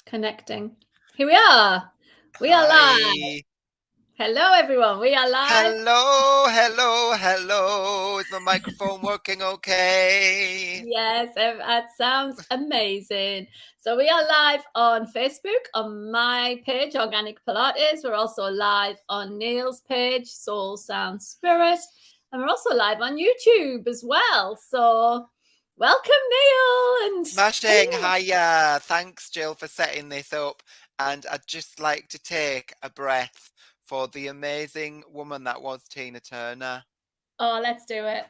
Connecting. Here we are. We are live. Hi. Hello, everyone. We are live. Hello, hello, hello. Is my microphone working okay? Yes, that sounds amazing. So we are live on Facebook on my page, Organic Pilates. We're also live on Neil's page, Soul Sound Spirit, and we're also live on YouTube as well. So welcome, Neil, and Smashing. hello. Hiya. Thanks, Jill, for setting this up. And I'd just like to take a breath for the amazing woman that was Tina Turner. Oh, let's do it.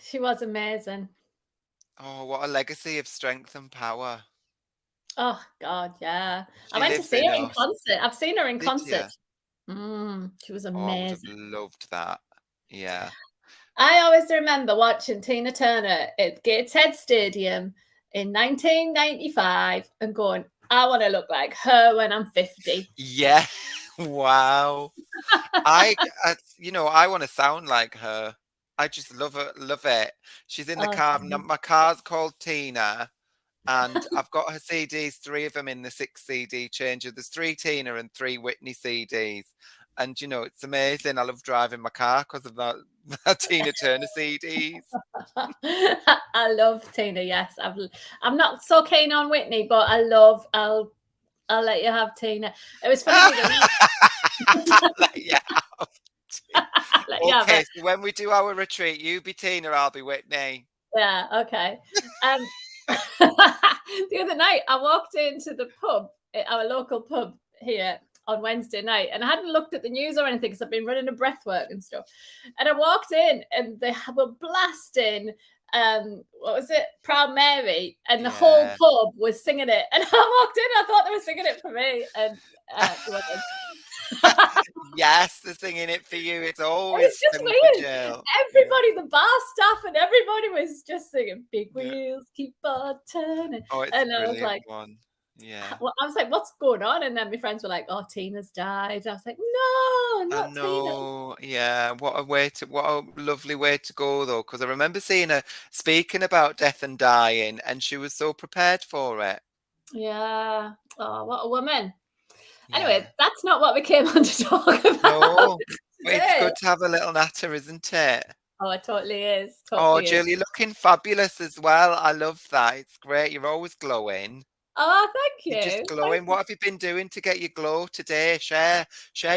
She was amazing. Oh, what a legacy of strength and power. Oh God, yeah. I She went to lives see in her in us. concert. I've seen her in Did concert. you? She was Oh, I would have amazing. loved that. Yeah. I always remember watching Tina Turner at Gateshead Stadium in 1995 and going, I want to look like her when I'm 50. Yeah. Wow. I want to sound like her. I just love it. She's in the Oh, car. same. My car's called Tina, and I've got her CDs, three of them in the 6 CD changer. There's three Tina and three Whitney CDs. And it's amazing. I love driving my car because of that, that Tina Turner CDs. I love Tina. Yes, I'm not so keen on Whitney, but I love. I'll let you have Tina. It was funny the other night. Yeah. Let you have Okay, it. so when we do our retreat, you be Tina, I'll be Whitney. Yeah, okay. Um, the other night, I walked into the pub, our local pub here on Wednesday night, and I hadn't looked at the news or anything because I've been running a breath work and stuff. And I walked in, and they were blasting, what was it, Proud Mary, and the whole Yeah. pub was singing it. And I walked in, I thought they were singing it for me, and it wasn't. Yes, they're singing it for you. It's It was always just sung for weird. Jill. Yeah. Everybody, the bar staff and everybody was just singing "Big Yeah. Wheels Keep on Turning," Oh, it's a and brilliant one. Yeah. I was like, "What's going on?" And then my friends were like, "Oh, Tina's died." I was like, "No, I not Tina." know. Yeah. What a lovely way to go though, because I remember seeing her speaking about death and dying, and she was so prepared for it. Yeah. Oh, what a woman. Yeah. Anyway, that's not what we came on to talk about No, but it's today. good to have a little natter, isn't it? Oh, it totally is. Oh, Totally is. Jill, you're looking fabulous as well. I love that. It's great. You're always glowing. Oh, thank You're just you. Thank glowing. you. What have you been doing to get your glow today? Share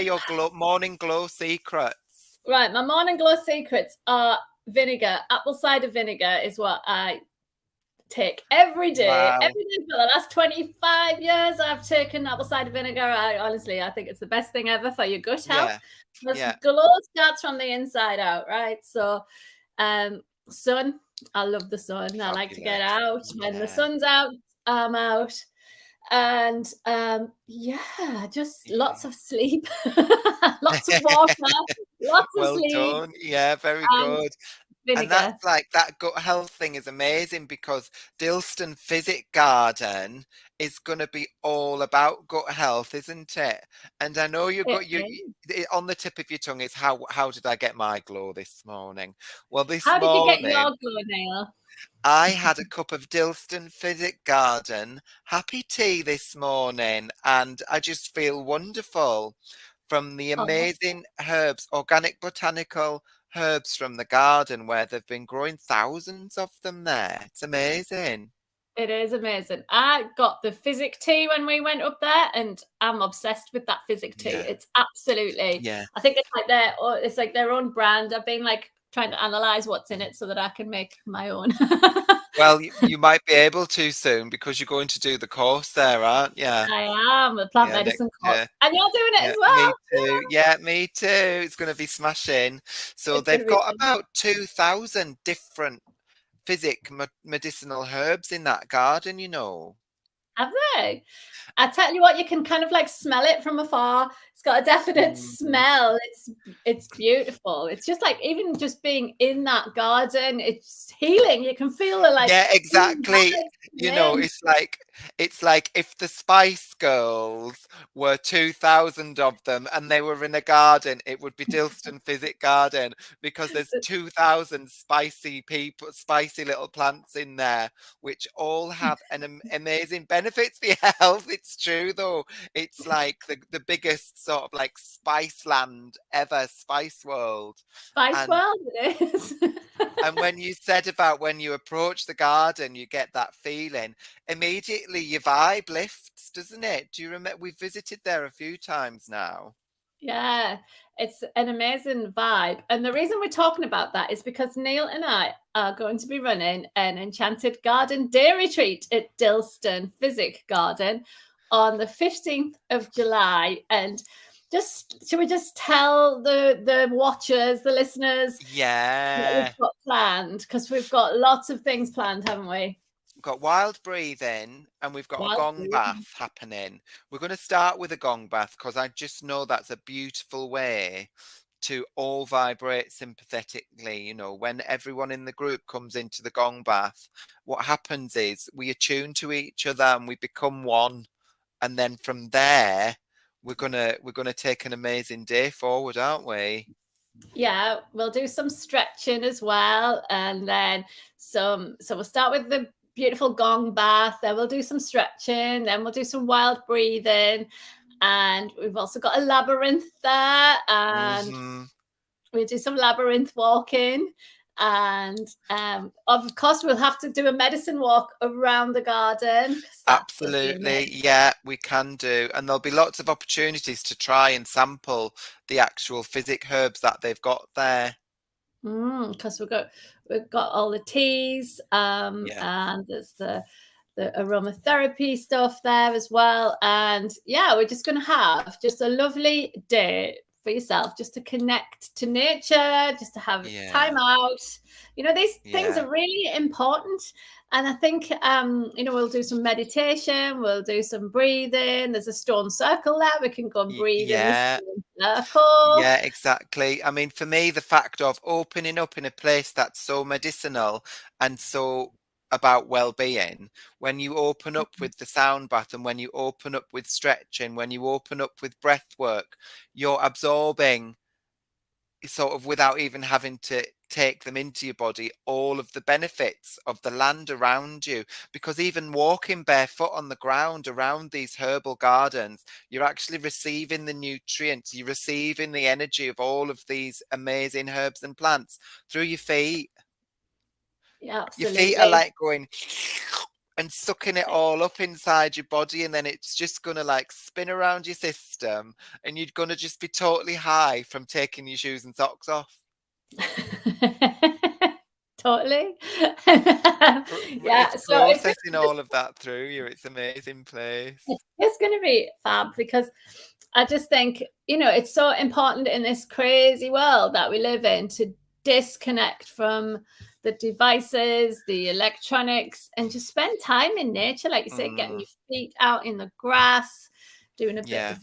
your morning glow secrets. Right, my morning glow secrets are vinegar. Apple cider vinegar is what I take every day. Wow. Every day for the last 25 years, I've taken apple cider vinegar. I think it's the best thing ever for your gut health. Yeah. Because Yeah. glow starts from the inside out, right? So, sun, I love the sun. I like to get Fabulous. out. When the Yeah. sun's out, I'm out. And yeah, just lots Yeah. of sleep, lots of water, lots of Well sleep, done. Yeah, very and good. And that's vinegar. like that gut health thing is amazing because Dilston Physic Garden is going to be all about gut health, isn't it? And I know you It got is. on the tip of your tongue is how did I get my glow this morning? Well, this How did you get morning your glow, Neil? I had a cup of Dilston Physic Garden happy tea this morning, and I just feel wonderful from the Oh, amazing herbs, organic botanical herbs from the garden where they've been growing thousands of them there. It's amazing. it is amazing. I got the physic tea when we went up there, and I'm obsessed with that physic tea. Yeah, It's absolutely, yeah. I think it's like their own brand. I've been like trying to analyze what's in it so that I can make my own. Well, you might be able to soon because you're going to do the course there, aren't you? I am a plant Yeah, next medicine course, year. and you're doing it Yeah, as me well. too. Yeah, me too. It's going to be smashing. So It's going they've to be got good. about 2,000 different medicinal herbs in that garden. Have they? I tell you what, you can kind of like smell it from afar. It's got a definite Mhm. smell. It's beautiful. It's just like even just being in that garden, it's healing. You can feel the like Yeah, healing exactly. vibes You coming know, in. it's like if the Spice Girls were 2,000 of them and they were in a garden, it would be Dilston Physic Garden because there's 2,000 spicy people, spicy little plants in there, which all have an amazing benefits for your health. It's true though. It's like the biggest sort of like spice land ever, Spice World. Spice And World it is. and when you said about when you approach the garden, you get that feeling, immediately your vibe lifts, doesn't it? Do you remember? We've visited there a few times now. Yeah, it's an amazing vibe. And the reason we're talking about that is because Neil and I are going to be running an Enchanted Garden Day Retreat at Dilston Physic Garden on the 15th of July. And just should we just tell the watchers, the listeners, what we've Yeah. got planned? Because we've got lots of things planned, haven't we? We've got wild breathing and we've got a Wild gong food. bath happening. We're going to start with a gong bath because I just know that's a beautiful way to all vibrate sympathetically. You know, when everyone in the group comes into the gong bath, what happens is we attune to each other and we become one. And then from there, we're gonna take an amazing day forward, aren't we? Yeah, we'll do some stretching as well, and then some. So we'll start with the beautiful gong bath, then we'll do some stretching, then we'll do some wild breathing, and we've also got a labyrinth there, and Hmm. we'll do some labyrinth walking. And of course, we'll have to do a medicine walk around the garden because that would be Absolutely. amazing. Yeah, we can do. And there'll be lots of opportunities to try and sample the actual physic herbs that they've got there. Because we've got all the teas, Yeah. and there's the aromatherapy stuff there as well. And yeah, we're just going to have just a lovely day for yourself, just to connect to nature, just to have time Yeah. out. These things Yeah. are really important. And I think, we'll do some meditation, we'll do some breathing. There's a stone circle there. We can go and breathe in the Yeah. stone circle. Yeah, exactly. I mean, for me, the fact of opening up in a place that's so medicinal and so about well-being, when you open up with the sound bath and when you open up with stretching, when you open up with breath work, you're absorbing sort of without even having to take them into your body all of the benefits of the land around you, because even walking barefoot on the ground around these herbal gardens, you're actually receiving the nutrients, you're receiving the energy of all of these amazing herbs and plants through your feet. Yeah, Your feet are absolutely. like going and sucking it all up inside your body, and then it's just gonna like spin around your system, and you're gonna just be totally high from taking your shoes and socks off. Totally. Yeah, It's so it's processing all of that through you. It's amazing place. it's going to be fab because I just think, it's so important in this crazy world that we live in to disconnect from the devices, the electronics, and just spend time in nature, like you say, getting Mm, your feet out in the grass, doing a bit yeah, of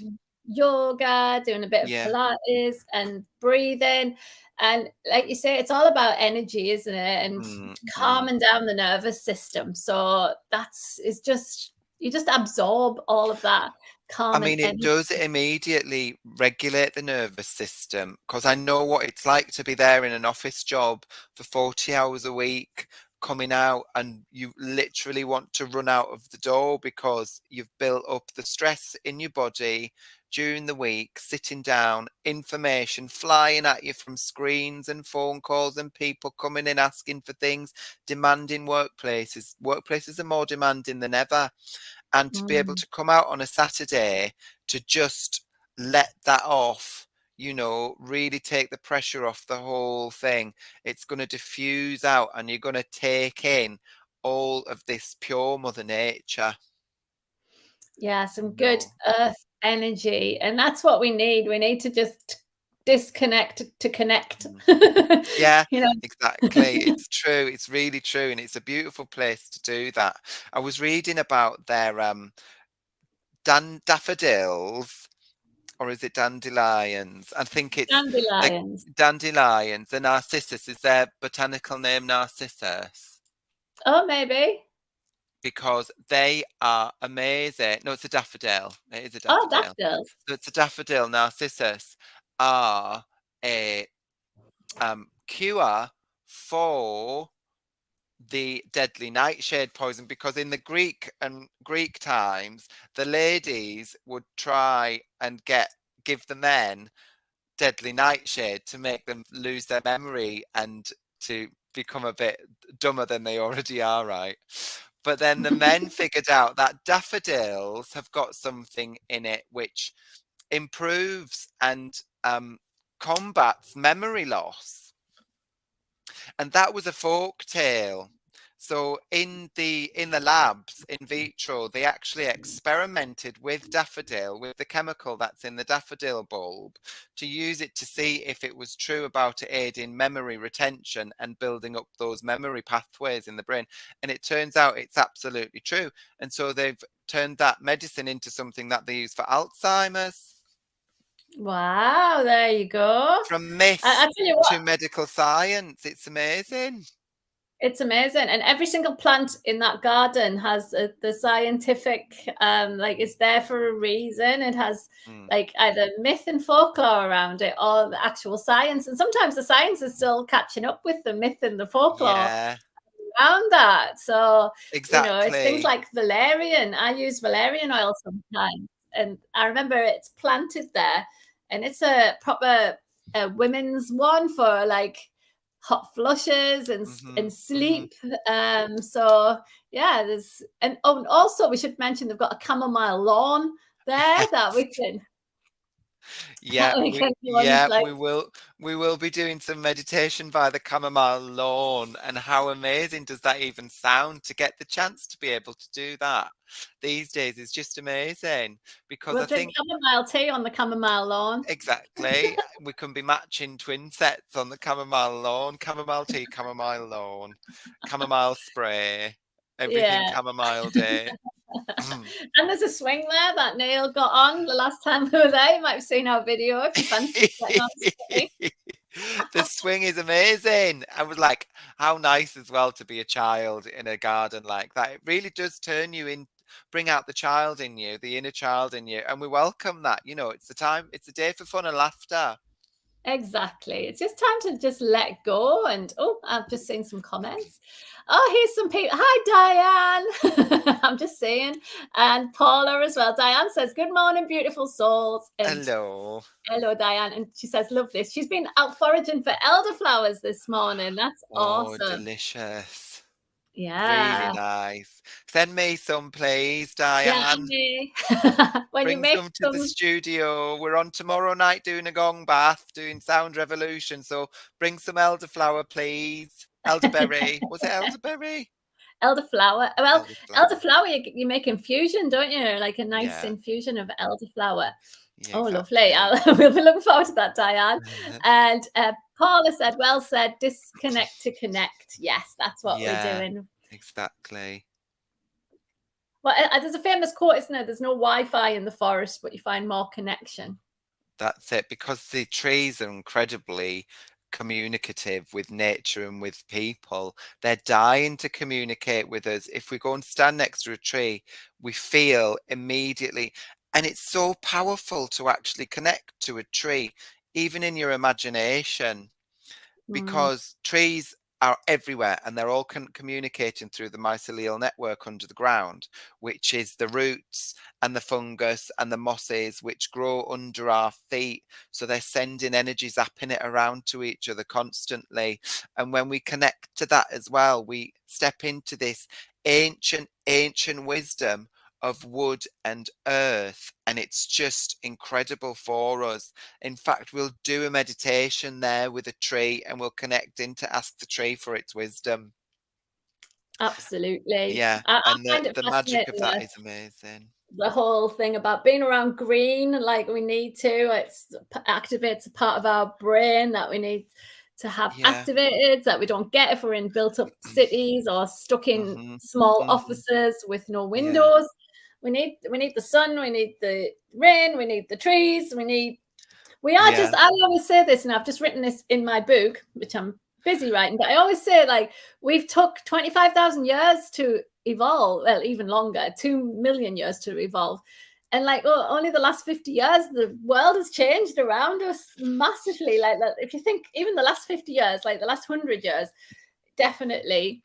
yoga, doing a bit of yeah. Pilates and breathing. And like you say, it's all about energy, isn't it? And Mm, mm. calming down the nervous system. So it's just, you just absorb all of that I calming mean, it energy. does immediately regulate the nervous system because I know what it's like to be there in an office job for 40 hours a week, coming out, and you literally want to run out of the door because you've built up the stress in your body during the week, sitting down, information flying at you from screens and phone calls, and people coming in asking for things, demanding workplaces. Workplaces are more demanding than ever, and to be able Mm. to come out on a Saturday to just let that off, really take the pressure off the whole thing. It's going to diffuse out and you're going to take in all of this pure Mother Nature. Yeah, some good No. earth energy. And that's what we need. We need to just disconnect to connect. Mm. Yeah, You know. exactly. It's true. It's really true, and it's a beautiful place to do that. I was reading about their daffodils, or is it dandelions? I think it's the Dandelions. dandelions. The narcissus is their botanical name, narcissus, Oh, maybe. because they are amazing. No, it's a daffodil. It is a Oh, daffodil. daffodils. So it's a daffodil. Narcissus are a cure for the deadly nightshade poison, because in the Greek times the ladies would try and give the men deadly nightshade to make them lose their memory and to become a bit dumber than they already are, right? But then the men figured out that daffodils have got something in it which improves and combats memory loss. And that was a folk tale. So in the labs in vitro, they actually experimented with daffodil, with the chemical that's in the daffodil bulb, to use it to see if it was true about it aiding memory retention and building up those memory pathways in the brain. And it turns out it's absolutely true. And so they've turned that medicine into something that they use for Alzheimer's. Wow, there you go. From myth I tell you what, to medical science, it's amazing. it's amazing. And every single plant in that garden has the scientific, like it's there for a reason. It has Mm. like either myth and folklore around it or the actual science. And sometimes the science is still catching up with the myth and the folklore Yeah, around that. So, it's things exactly. like valerian. I use valerian oil sometimes. And I remember it's planted there. And it's a proper women's one for like hot flushes and Mhm, and mhm. sleep. So yeah, and also we should mention they've got a chamomile lawn there that we can Yeah, go and like. we will be doing some meditation by the chamomile lawn, and how amazing does that even sound, to get the chance to be able to do that these days is just amazing, because We'll I drink think chamomile tea on the chamomile lawn. exactly we can be matching twin sets on the chamomile lawn, chamomile tea, chamomile lawn, chamomile spray, everything Yeah. chamomile day. And there's a swing there that Neil got on the last time we were there. You might have seen our video if you fancy getting on swing. The swing is amazing. I was like, how nice as well to be a child in a garden like that. It really does turn you in, bring out the child in you, the inner child in you. And we welcome that. It's a day for fun and laughter. Exactly. It's just time to just let go. And I've just seen some comments. Oh, here's some people. Hi, Diane. I'm just saying. And Paula as well. Diane says, "Good morning, beautiful souls." And Hello. hello, Diane. And she says, "Love this." She's been out foraging for elderflowers this morning. That's Oh, awesome. delicious. Really Yeah. nice. Send me some, please, Yeah, Diane. Annie. When you Bring make some to the some, studio. We're on tomorrow night doing a gong bath, doing Sound Revolution. So bring some elderflower, please. Elderberry. Was it elderberry? elderflower. Well, Elderflower. elderflower, you make infusion, don't you? Like a nice Yeah. infusion of elderflower. Yeah, Oh, lovely. exactly. We'll be looking forward to that, Diane. And Paula said, well said, disconnect to connect. Yes, that's what we're Yeah, doing. exactly. Well, there's a famous quote, isn't there? There's no Wi-Fi in the forest, but you find more connection. That's it. Because the trees are incredibly communicative with nature and with people. They're dying to communicate with us. If we go and stand next to a tree, we feel immediately. And it's so powerful to actually connect to a tree, even in your imagination, Mm, because trees are everywhere and they're all communicating through the mycelial network under the ground, which is the roots and the fungus and the mosses which grow under our feet. So they're sending energy, zapping it around to each other constantly. And when we connect to that as well, we step into this ancient wisdom of wood and earth, and it's just incredible for us. In fact, we'll do a meditation there with a tree, and we'll connect in to ask the tree for its wisdom. absolutely. Yeah, I and the find it the magic of fascinating. that is amazing. the whole thing about being around green, like we need to. It activates a part of our brain that we need to have Yeah. activated, that we don't get if we're in built-up cities or stuck in Mhm. small Mhm. offices with no Yeah. windows. We need the sun, we need the rain, we need the trees, we are Yeah. just, I always say this, and I've just written this in my book, which I'm busy writing, but I always say, like, we've took 25,000 years to evolve, well, even longer, 2 million years to evolve. And like, only the last 50 years, the world has changed around us massively. Like that, if you think even the last 50 years, like the last 100 years, definitely.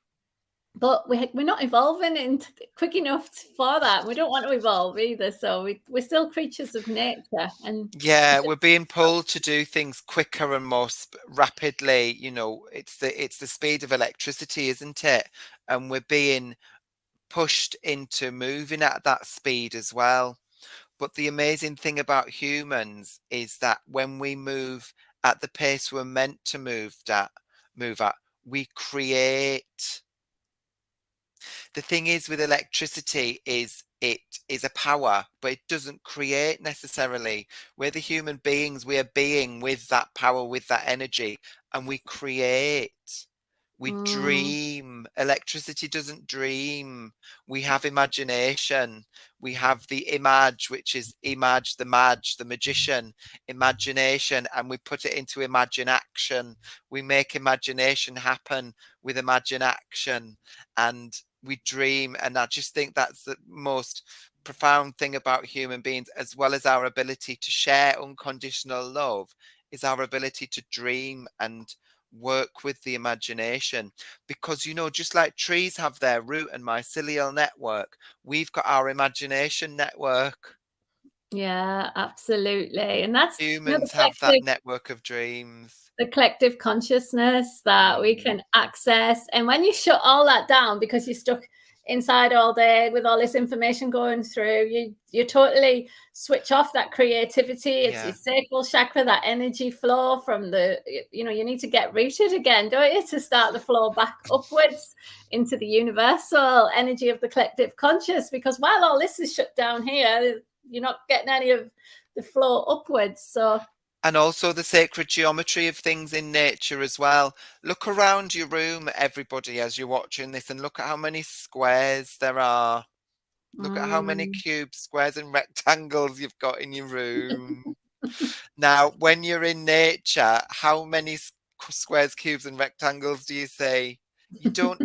But we're not evolving quick enough for that. We don't want to evolve either. So we're still creatures of nature. And Yeah, we're being pulled to do things quicker and more rapidly. You know, it's the speed of electricity, isn't it? And we're being pushed into moving at that speed as well. But the amazing thing about humans is that when we move at the pace we're meant to move at, we create. The thing is with electricity is it is a power, but it doesn't create necessarily. We're the human beings, we're being with that power, with that energy, and we create. We mm, dream. Electricity doesn't dream. We have imagination. We have the image, which is image, the magician, imagination, and we put it into imagine action. We make imagination happen with imagine action, and we dream. And I just think that's the most profound thing about human beings, as well as our ability to share unconditional love, is our ability to dream and work with the imagination. Because, you know, just like trees have their root and mycelial network, we've got our imagination network. yeah, absolutely. And that's, the Humans have that collective network of dreams. consciousness that we Mm, can access. And when you shut all that down because you're stuck inside all day with all this information going through, you totally switch off that creativity. It's your yeah. sacral chakra, that energy flow from you need to get rooted again, don't you, to start the flow back upwards into the universal energy of the collective conscious. Because while all this is shut down here, you're not getting any of the flow upwards. So And also the sacred geometry of things in nature as well. Look around your room, everybody, as you're watching this, and look at how many squares there are. Look at how many mm. cubes, squares, and rectangles you've got in your room. Now, when you're in nature, how many squares, cubes, and rectangles do you see? You don't.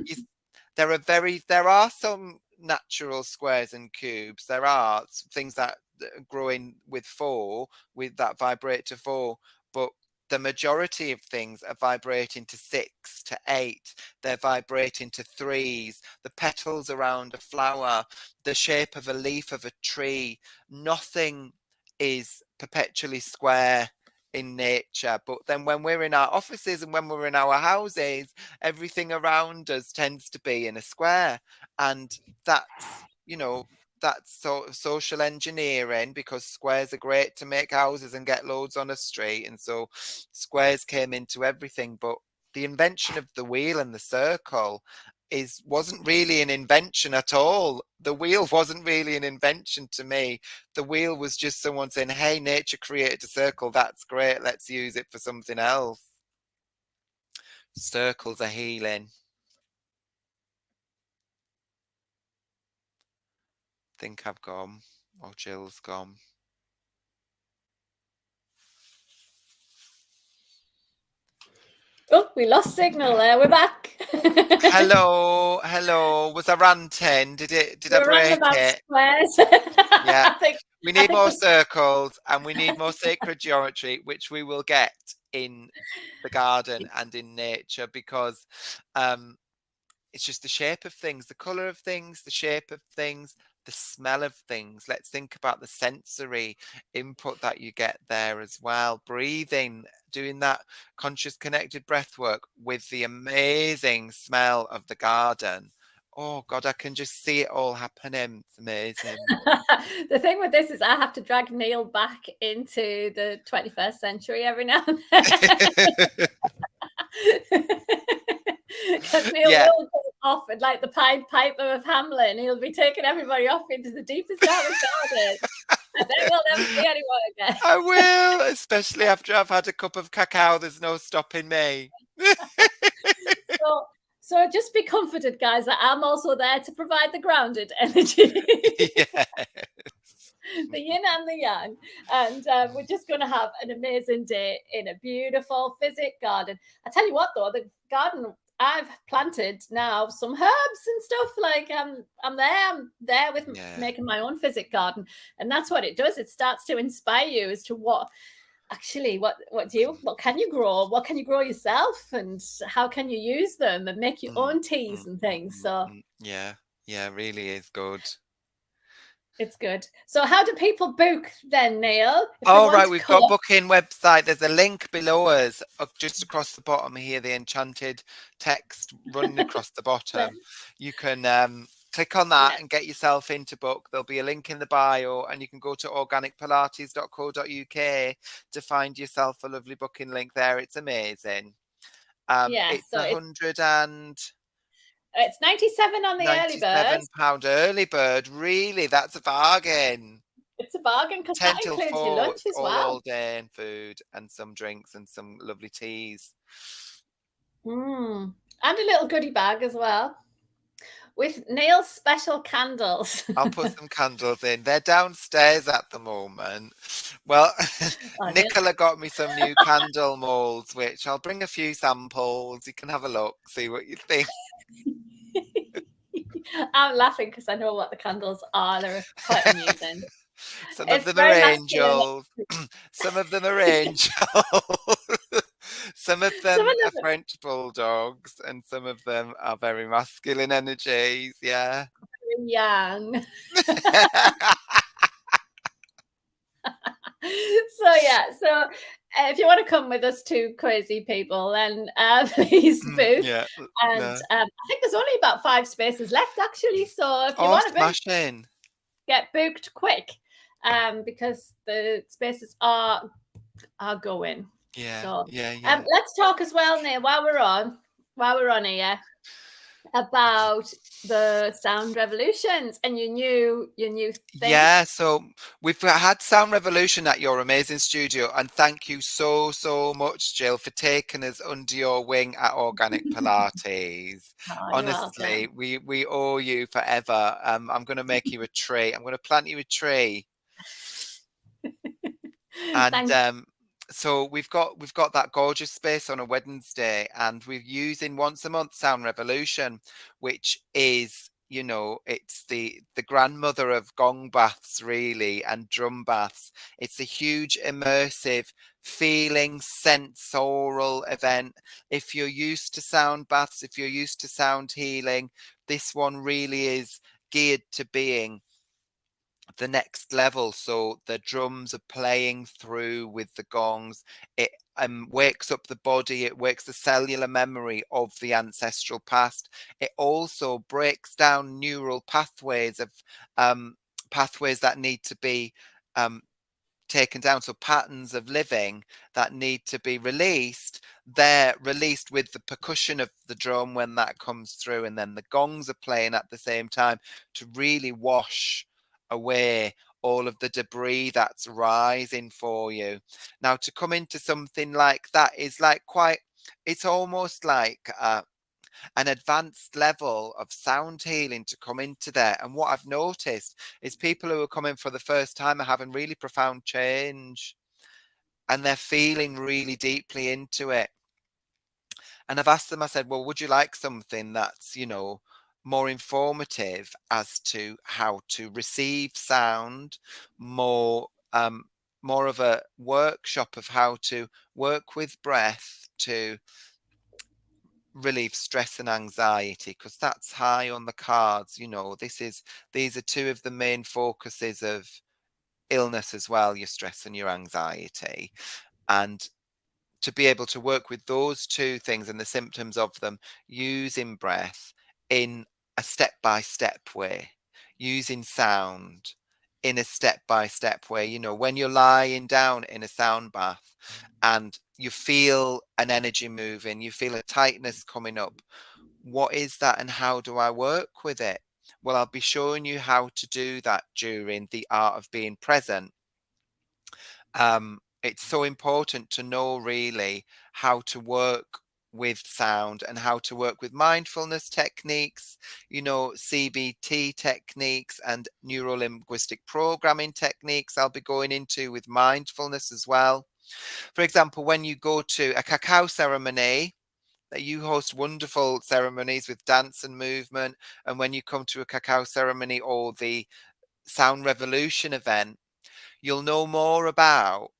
There are some natural squares and cubes. There are things that are growing with four, with that vibrate to four, but the majority of things are vibrating to six, to eight. They're vibrating to threes. The petals around a flower, the shape of a leaf of a tree. Nothing is perpetually square in nature. But then when we're in our offices and when we're in our houses, everything around us tends to be in a square. And that's, that's sort of social engineering, because squares are great to make houses and get loads on a street. And so squares came into everything. But the invention of the wheel and the circle wasn't really an invention at all. The wheel wasn't really an invention to me. The wheel was just someone saying, hey, nature created a circle, that's great, let's use it for something else. Circles are healing. Think I've gone, or Jill's gone. Oh, we lost signal there. We're back. Hello, was I ranting? Did I We're ranting break about it? squares. Yeah. I think We I need think more we circles and we need more sacred geometry, which we will get in the garden and in nature, because um, it's just the shape of things, the color of things, the shape of things, the smell of things. Let's think about the sensory input that you get there as well. Breathing, doing that conscious connected breath work with the amazing smell of the garden. Oh God, I can just see it all happening. It's amazing. the thing with this is I have to drag Neil back into the 21st century every now and then. Because Neil Yeah. will go off and like the Pied Piper of Hamelin. He'll be taking everybody off into the deepest, darkest garden. And then we'll never see anyone again. I will, especially after I've had a cup of cacao. There's no stopping me. So just be comforted, guys, that I'm also there to provide the grounded energy. Yeah. The yin and the yang. And we're just going to have an amazing day in a beautiful physic garden. I tell you what, though, the garden I've planted now some herbs and stuff. Like I'm there with making my own physic garden, and that's what it does. It starts to inspire you as to what can you grow, what can you grow yourself, and how can you use them and make your own teas and things. So yeah, really is good. It's good. So how do people book then, Neil? All right, we've got a booking website. There's a link below us, just across the bottom here, the Enchanted text running across the bottom. You can click on that and get yourself into book. There'll be a link in the bio, and you can go to organicpilates.co.uk to find yourself a lovely booking link there. It's amazing. It's so 100 and... It's 97 on the early bird. £97 early bird. Really, that's a bargain. It's a bargain because that includes your lunch as well. All day and food and some drinks and some lovely teas. And a little goodie bag as well with Neil's special candles. I'll put some candles in. They're downstairs at the moment. Well, Nicola got me some new candle molds, which I'll bring a few samples. You can have a look, see what you think. I'm laughing because I know what the candles are. They're quite amusing. Some of them are angels. Some of them are angels. Some of them are French bulldogs, and some of them are very masculine energies. Yeah. Very young. So if you want to come with us two crazy people, then please booth. I think there's only about 5 spaces left actually. So if you want to book, get booked quick, because the spaces are going. Let's talk as well, Neil, while we're on here, about the sound revolutions and your new thing. Yeah, so we've had Sound Revolution at your amazing studio, and thank you so much, Jill, for taking us under your wing at Organic Pilates. Honestly, we owe you forever. I'm going to make you a tree. I'm going to plant you a tree. And so we've got that gorgeous space on a Wednesday, and we're using once a month Sound Revolution, which is, it's the grandmother of gong baths, really, and drum baths. It's a huge immersive feeling sensorial event. If you're used to sound baths, if you're used to sound healing, this one really is geared to being the next level. So the drums are playing through with the gongs. It wakes up the body. It wakes the cellular memory of the ancestral past. It also breaks down neural pathways of pathways that need to be taken down. So patterns of living that need to be released, they're released with the percussion of the drum when that comes through, and then the gongs are playing at the same time to really wash away all of the debris that's rising for you. Now, to come into something like that is like it's almost like an advanced level of sound healing to come into there. And what I've noticed is people who are coming for the first time are having really profound change, and they're feeling really deeply into it. And I've asked them, I said, well, would you like something that's, more informative as to how to receive sound, more of a workshop of how to work with breath to relieve stress and anxiety, because that's high on the cards. These are two of the main focuses of illness as well, your stress and your anxiety. And to be able to work with those two things and the symptoms of them using breath in a step-by-step way, using sound in a step-by-step way. When you're lying down in a sound bath and you feel an energy moving, you feel a tightness coming up, what is that and how do I work with it? Well, I'll be showing you how to do that during the art of being present. It's so important to know really how to work with sound and how to work with mindfulness techniques, CBT techniques and neuro linguistic programming techniques I'll be going into with mindfulness as well. For example, when you go to a cacao ceremony, that you host wonderful ceremonies with dance and movement, and when you come to a cacao ceremony or the Sound Revolution event, you'll know more about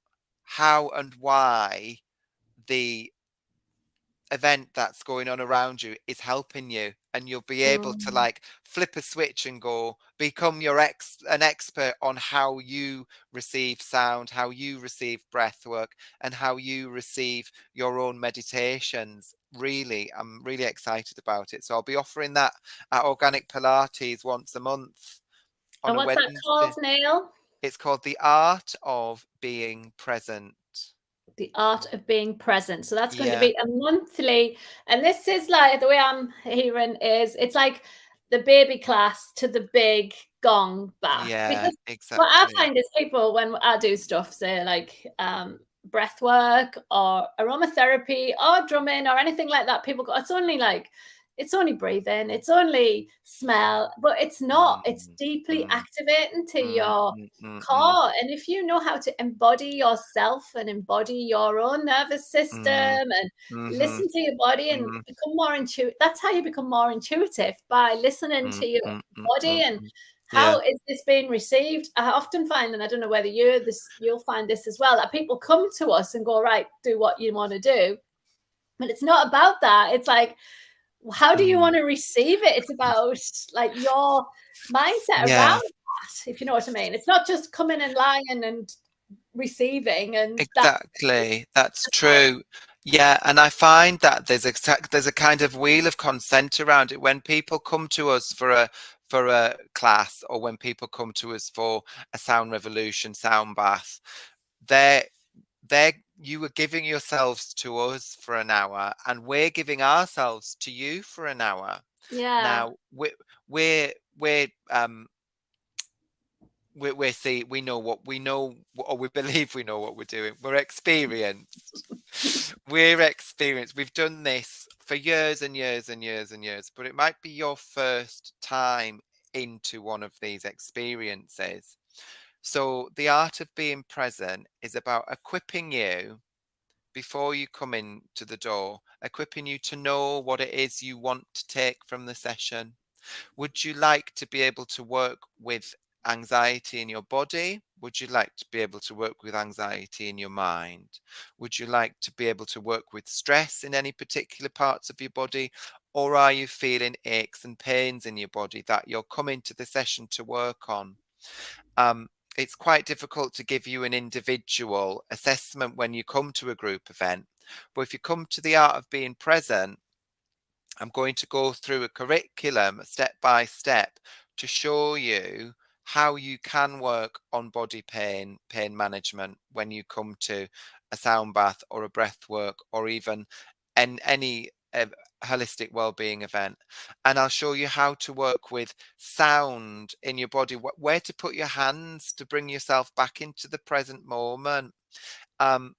how and why the event that's going on around you is helping you, and you'll be able to Mm. like flip a switch and go become an expert on how you receive sound, how you receive breath work, and how you receive your own meditations. Really, I'm really excited about it. So I'll be offering that at Organic Pilates once a month on And a what's that called, Wednesday. Neil? It's called The Art of Being Present. The art of being present. So that's going to Yeah, be a monthly, and this is like the way I'm hearing is it's like the baby class to the big gong bath. yeah, Because what I exactly. find is people when I do stuff, say like breath work or aromatherapy or drumming or anything like that, people go, it's only breathing, it's only smell, but it's not. It's Mm, deeply mm, activating to mm, your mm, mm, mm, core. And if you know how to embody yourself and embody your own nervous system mm, and mhm, listen to your body and mm, become more intuitive, that's how you become more intuitive, by listening mm, to your mm, mm, body mm, and mm. Yeah. how is this being received. I often find, and I don't know whether you'll find this as well, that people come to us and go, right, do what you want to do. But it's not about that. It's like, how do you Mm. want to receive it? It's about like your mindset Yeah, around that, if you know what I mean. It's not just coming and lying and receiving, and that's exactly. That's about. true. Yeah, and I find that there's a kind of wheel of consent around it when people come to us for a class, or when people come to us for a sound revolution sound bath. They're they're You are giving yourselves to us for an hour, and we're giving ourselves to you for an hour. Yeah. Now we're see we know what we know, or we believe we know what we're doing. We're experienced. We're experienced. We've done this for years and years and years and years, but it might be your first time into one of these experiences. So the art of being present is about equipping you before you come in to the door, equipping you to know what it is you want to take from the session. Would you like to be able to work with anxiety in your body? Would you like to be able to work with anxiety in your mind? Would you like to be able to work with stress in any particular parts of your body? Or are you feeling aches and pains in your body that you're coming to the session to work on? Um, it's quite difficult to give you an individual assessment when you come to a group event. But if you come to the art of being present, I'm going to go through a curriculum step by step to show you how you can work on body pain management when you come to a sound bath or a breath work, or even any holistic well-being event. And I'll show you how to work with sound in your body, where to put your hands to bring yourself back into the present moment. Um,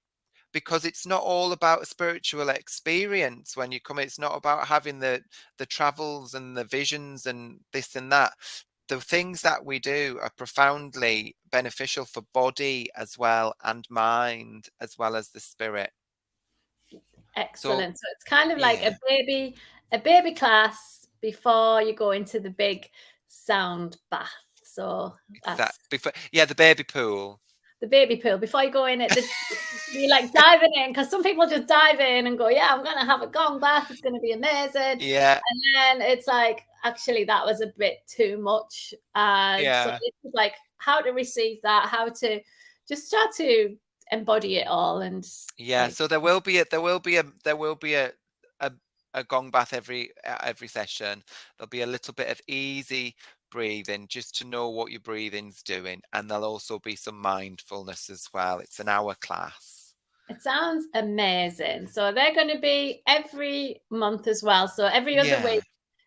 because it's not all about a spiritual experience when you come. It's not about having the travels and the visions and this and that. The things that we do are profoundly beneficial for body as well, and mind as well as the spirit. So Excellent. So it's kind of like yeah, a baby class before you go into the big sound bath. So that that's before, yeah, the baby pool. the baby pool before you go in it. Be like diving in, because some people just dive in and go, yeah, I'm gonna have a gong bath, it's gonna be amazing. Yeah, And then it's like, actually that was a bit too much. So yeah. it's like how to receive that, how to just start to embody it all, and Yeah, like, so there will be a a gong bath every session. There'll be a little bit of easy breathing just to know what your breathing's doing, and there'll also be some mindfulness as well. It's an hour class. It sounds amazing. So they're going to be every month as well. So every other Yeah, week,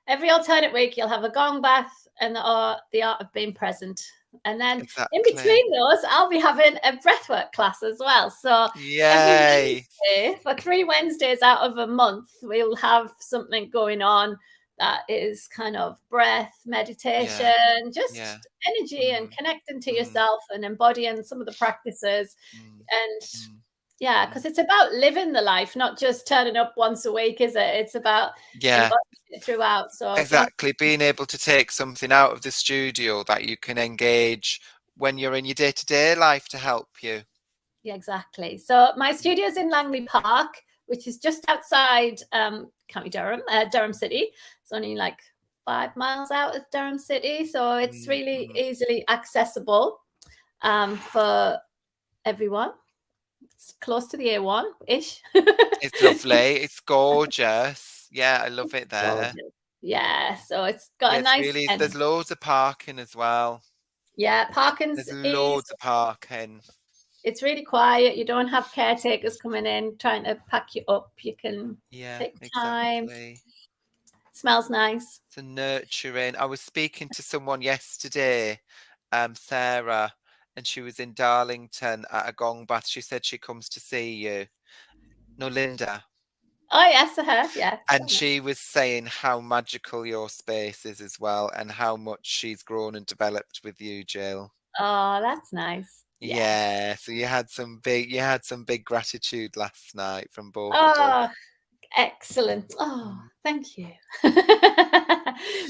every alternate week, you'll have a gong bath and the art of being present. And then in exactly. between those, I'll be having a breathwork class as well. So every Yay. Wednesday, for 3 Wednesdays out of a month, we'll have something going on that is kind of breath, Yeah, meditation, yeah. just energy and Mm, connecting to mm, yourself and embodying some of the practices. mm, And mm, yeah, mm. because it's about living the life, not just turning up once a week, is it? It's about Yeah, embodying it throughout. So if you have, exactly. Being able to take something out of the studio that you can engage when you're in your day-to-day life to help you. yeah, exactly. So my studio's in Langley Park, which is just outside County Durham, Durham City. It's only like 5 miles out of Durham City, so it's Mm, really mm. easily accessible for everyone. It's close to the A1 ish. It's lovely. It's gorgeous. Yeah, I love it there. Gorgeous. Yeah, so it's got Yeah, a it's nice really, and there's loads of parking as well. yeah, parking's There's easy. loads of parking. It's really quiet. You don't have caretakers coming in trying to pack you up. You can Yeah, take time. exactly. Smells nice. It's a nurturing. I was speaking to someone yesterday, Sarah, and she was in Darlington at a gong bath. She said she comes to see you. No, Linda. Oh yes, yes. And she was saying how magical your space is as well, and how much she's grown and developed with you, Jill. Oh, that's nice. Yeah. Yeah, so you had some big gratitude last night from both of us. Oh, excellent. Oh, Mm. thank you.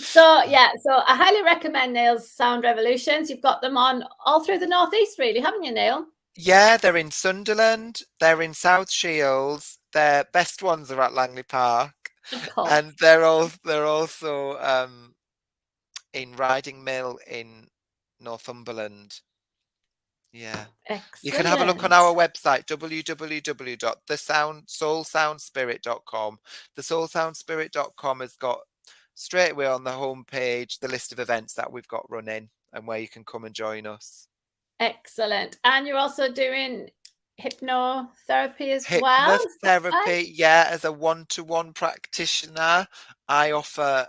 So yeah, so I highly recommend Neil's Sound Revolutions. You've got them on all through the Northeast, really, haven't you, Neil? Yeah, they're in Sunderland, they're in South Shields, their best ones are at Langley Park, Of course. and they're also in Riding Mill in Northumberland. Yeah. You can have a look on Excellent. our website, www.thesoulsoundspirit.com. Thesoulsoundspirit.com has got straight away on the homepage the list of events that we've got running and where you can come and join us. Excellent. And you're also doing hypnotherapy as well, is that right? Hypnotherapy, yeah, as a one-to-one practitioner, I offer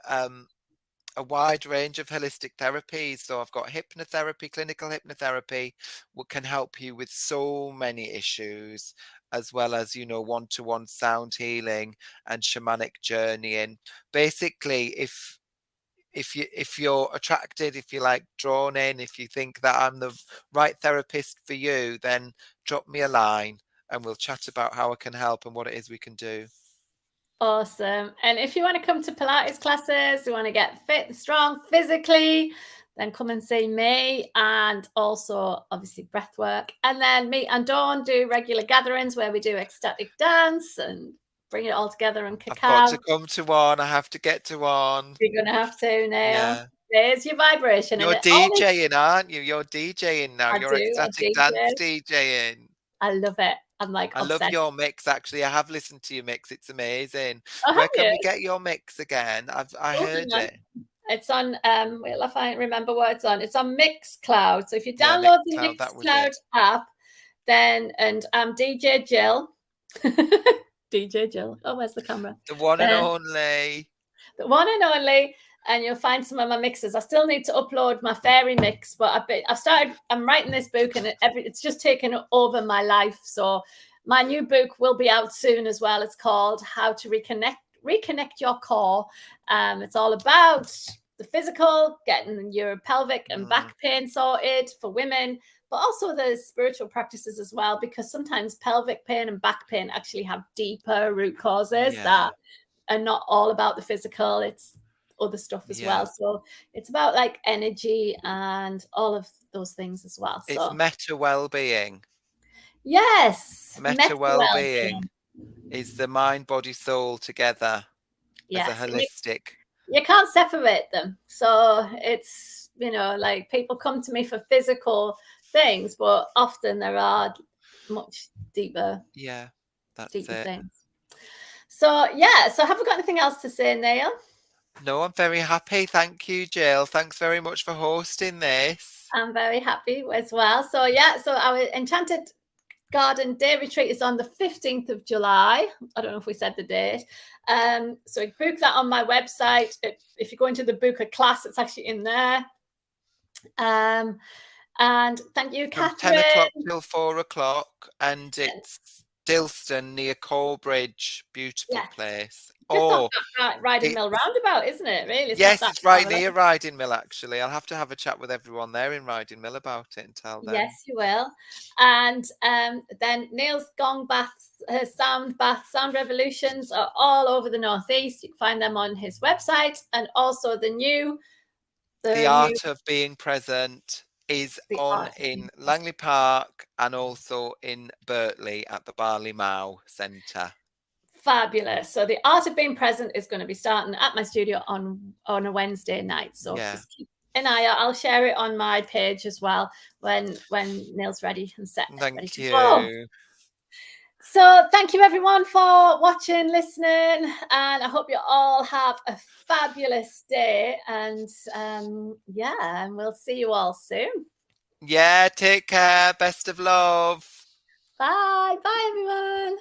a wide range of holistic therapies. So I've got hypnotherapy, clinical hypnotherapy, what can help you with so many issues, as well as, one-to-one sound healing and shamanic journeying. Basically, if you're attracted, if you're like drawn in, if you think that I'm the right therapist for you, then drop me a line and we'll chat about how I can help and what it is we can do. Awesome. And if you want to come to Pilates classes, you want to get fit and strong physically, then come and see me, and also obviously breath work. And then me and Dawn do regular gatherings where we do ecstatic dance and bring it all together and I've got cacao. to come to one. I have to get to one. You're gonna have to now. Yeah. There's your vibration, and You're it only DJing, aren't you? You're DJing now. I You're do a ecstatic dance DJ. DJing. I love it. I'm like I love obsessed. your mix, actually. I have listened to your mix. It's amazing. Oh, have Where can you? we get your mix again? I Oh, heard hang on. it. It's on well, if I remember what it's on. It's on Mixcloud. So if you Yeah, download the Mixcloud, that was Mixcloud it. app, then and DJ Jill. DJ Jill. Oh, where's the camera? The one and Then only. the one and only, and you'll find some of my mixes. I still need to upload my fairy mix, but I've started. I'm writing this book, and it's just taken over my life. So my new book will be out soon as well. It's called How to Reconnect Your Core. It's all about the physical, getting your pelvic and Mm, back pain sorted for women, but also the spiritual practices as well, because sometimes pelvic pain and back pain actually have deeper root causes yeah, that are not all about the physical. It's other stuff as yeah. well. So it's about like energy and all of those things as well. It's So meta well-being. yes, Meta meta well-being well-being. is the mind, body, soul together as a Yes, and holistic. you can't separate them. So it's, like people come to me for physical things, but often there are much deeper, Yeah, that's deeper it. things. So yeah, so have we got anything else to say, Neil? No, I'm very happy. Thank you, Jill. Thanks very much for hosting this. I'm very happy as well. So yeah, so our Enchanted Garden Day Retreat is on the 15th of July. I don't know if we said the date. So book that on my website. If you go into the book a class, it's actually in there. And thank you, From Catherine. 10 o'clock till 4 o'clock, and it's Dilston near Corbridge. Beautiful place. Just off Oh, that Riding Mill roundabout, isn't it? Really? yes, Not it's that right far away. near Riding Mill, actually. I'll have to have a chat with everyone there in Riding Mill about it and tell them. Yes, you will. And then Neil's gong baths, sound revolutions are all over the Northeast. You can find them on his website, and also the Art of Being Present is on in Langley Park and also in Birtley at the Barley Mow Centre. Fabulous. So the Art of Being Present is going to be starting at my studio on a Wednesday night. So just keep an eye out. I'll share it on my page as well when Neil's ready and set. Thank you. So thank you everyone for watching, listening, and I hope you all have a fabulous day. And and we'll see you all soon. Yeah, take care. Best of love. Bye. Bye, everyone.